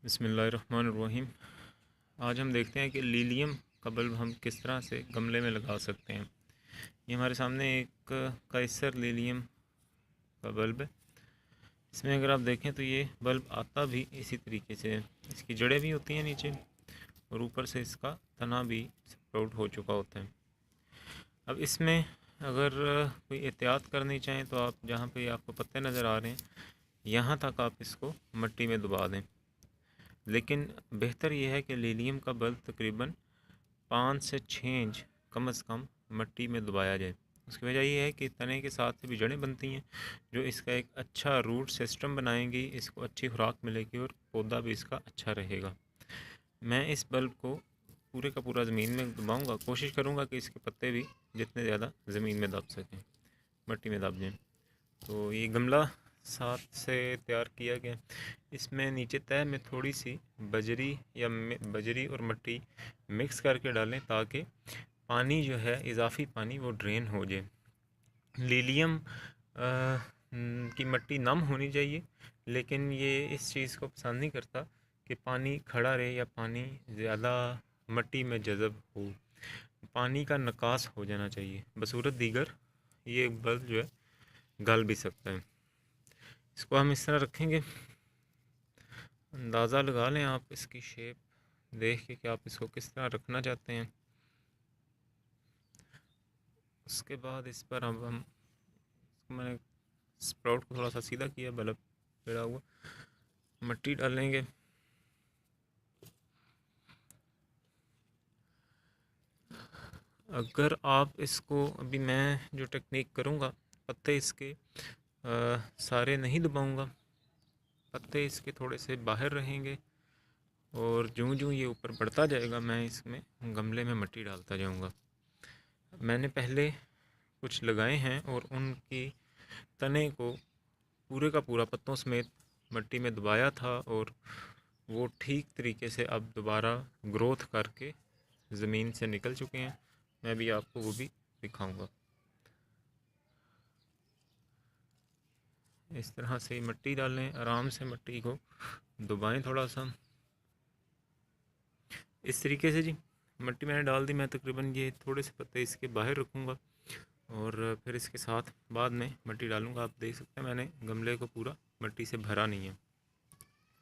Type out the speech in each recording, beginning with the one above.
बिस्मिल्लाहिर्रहमानिर्रहीम। आज हम देखते हैं कि लीलियम का बल्ब हम किस तरह से गमले में लगा सकते हैं। ये हमारे सामने एक काइसर लीलियम का बल्ब है। इसमें अगर आप देखें तो ये बल्ब आता भी इसी तरीके से है। इसकी जड़ें भी होती हैं नीचे और ऊपर से इसका तना भी स्प्राउट हो चुका होता है। अब इसमें अगर कोई एहतियात करनी चाहें तो आप जहाँ पे आपको पत्ते नज़र आ रहे हैं यहाँ तक आप इसको मिट्टी में दबा दें। लेकिन बेहतर यह है कि लीलियम का बल्ब तकरीबन 5 से 6 इंच कम से कम मिट्टी में दबाया जाए। उसकी वजह यह है कि तने के साथ भी जड़ें बनती हैं जो इसका एक अच्छा रूट सिस्टम बनाएंगी, इसको अच्छी खुराक मिलेगी और पौधा भी इसका अच्छा रहेगा। मैं इस बल्ब को पूरे का पूरा ज़मीन में दबाऊंगा, कोशिश करूंगा कि इसके पत्ते भी जितने ज़्यादा ज़मीन में दब सकें, मिट्टी में दब जाएँ। तो ये गमला साथ से तैयार किया गया। इसमें नीचे तह में थोड़ी सी बजरी और मिट्टी मिक्स करके डालें ताकि पानी जो है इजाफ़ी पानी वो ड्रेन हो जाए। लीलियम की मिट्टी नम होनी चाहिए, लेकिन ये इस चीज़ को पसंद नहीं करता कि पानी खड़ा रहे या पानी ज़्यादा मिट्टी में जज़ब हो। पानी का निकास हो जाना चाहिए, बसूरत दीगर ये बल्ब जो है गल भी सकता है। इसको हम इस तरह रखेंगे, अंदाज़ा लगा लें आप इसकी शेप देख के कि आप इसको किस तरह रखना चाहते हैं। उसके बाद इस पर अब मैंने स्प्राउट को थोड़ा सा सीधा किया, बल्ब टेढ़ा हुआ, मिट्टी डालेंगे। अगर आप इसको अभी मैं जो टेक्निक करूँगा, पत्ते इसके सारे नहीं दबाऊँगा, पत्ते इसके थोड़े से बाहर रहेंगे और जूं जूं ये ऊपर बढ़ता जाएगा मैं इसमें गमले में मिट्टी डालता जाऊंगा। मैंने पहले कुछ लगाए हैं और उनकी तने को पूरे का पूरा पत्तों समेत मिट्टी में दबाया था और वो ठीक तरीके से अब दोबारा ग्रोथ करके ज़मीन से निकल चुके हैं। मैं भी आपको वो भी दिखाऊंगा। इस तरह से मिट्टी डालें, आराम से मिट्टी को दबाएं थोड़ा सा, इस तरीके से जी। मिट्टी मैंने डाल दी। मैं तकरीबन ये थोड़े से पत्ते इसके बाहर रखूँगा और फिर इसके साथ बाद में मिट्टी डालूँगा। आप देख सकते हैं मैंने गमले को पूरा मिट्टी से भरा नहीं है।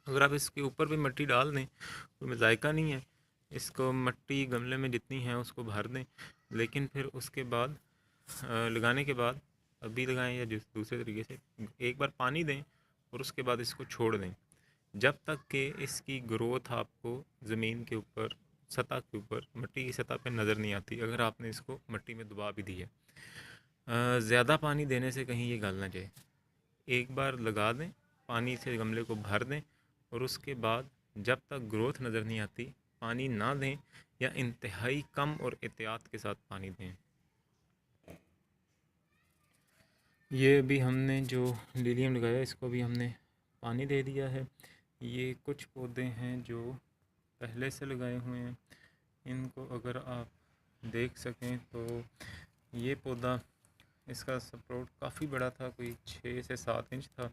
अगर आप इसके ऊपर भी मिट्टी डाल दें कोई जायका नहीं है, इसको मिट्टी गमले में जितनी है उसको भर दें, लेकिन फिर उसके बाद लगाने के बाद अभी लगाएं या जिस दूसरे तरीके से एक बार पानी दें और उसके बाद इसको छोड़ दें जब तक कि इसकी ग्रोथ आपको ज़मीन के ऊपर, सतह के ऊपर, मिट्टी की सतह पे नज़र नहीं आती। अगर आपने इसको मिट्टी में दबा भी दी है, ज़्यादा पानी देने से कहीं ये गल ना जाए। एक बार लगा दें, पानी से गमले को भर दें और उसके बाद जब तक ग्रोथ नज़र नहीं आती पानी ना दें या इंतहाई कम और एहतियात के साथ पानी दें। ये अभी हमने जो लीलियम लगाया इसको भी हमने पानी दे दिया है। ये कुछ पौधे हैं जो पहले से लगाए हुए हैं, इनको अगर आप देख सकें तो ये पौधा, इसका स्प्राउट काफ़ी बड़ा था, कोई 6 से 7 इंच था।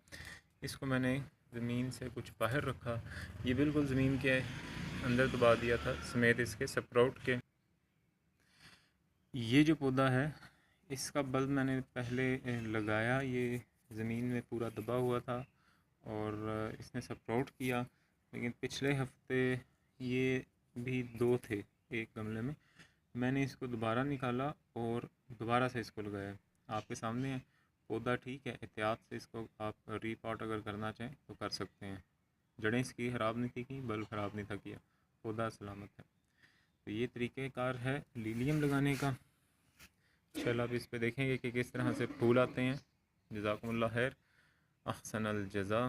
इसको मैंने ज़मीन से कुछ बाहर रखा, ये बिल्कुल ज़मीन के अंदर दबा दिया था समेत इसके स्प्राउट के। ये जो पौधा है इसका बल्ब मैंने पहले लगाया, ये ज़मीन में पूरा दबा हुआ था और इसने स्प्राउट किया, लेकिन पिछले हफ्ते ये भी 2 थे एक गमले में। मैंने इसको दोबारा निकाला और दोबारा से इसको लगाया। आपके सामने है, पौधा ठीक है, एहतियात से इसको आप रीपॉट अगर करना चाहें तो कर सकते हैं। जड़ें इसकी ख़राब नहीं थी की, बल्ब ख़राब नहीं था किया, पौधा सलामत है। तो ये तरीक़ेकार है लीलियम लगाने का। इंशाल्लाह आप इस पे देखेंगे कि किस तरह से फूल आते हैं। जज़ाकुमुल्लाह खैर, अहसनल जज़ा।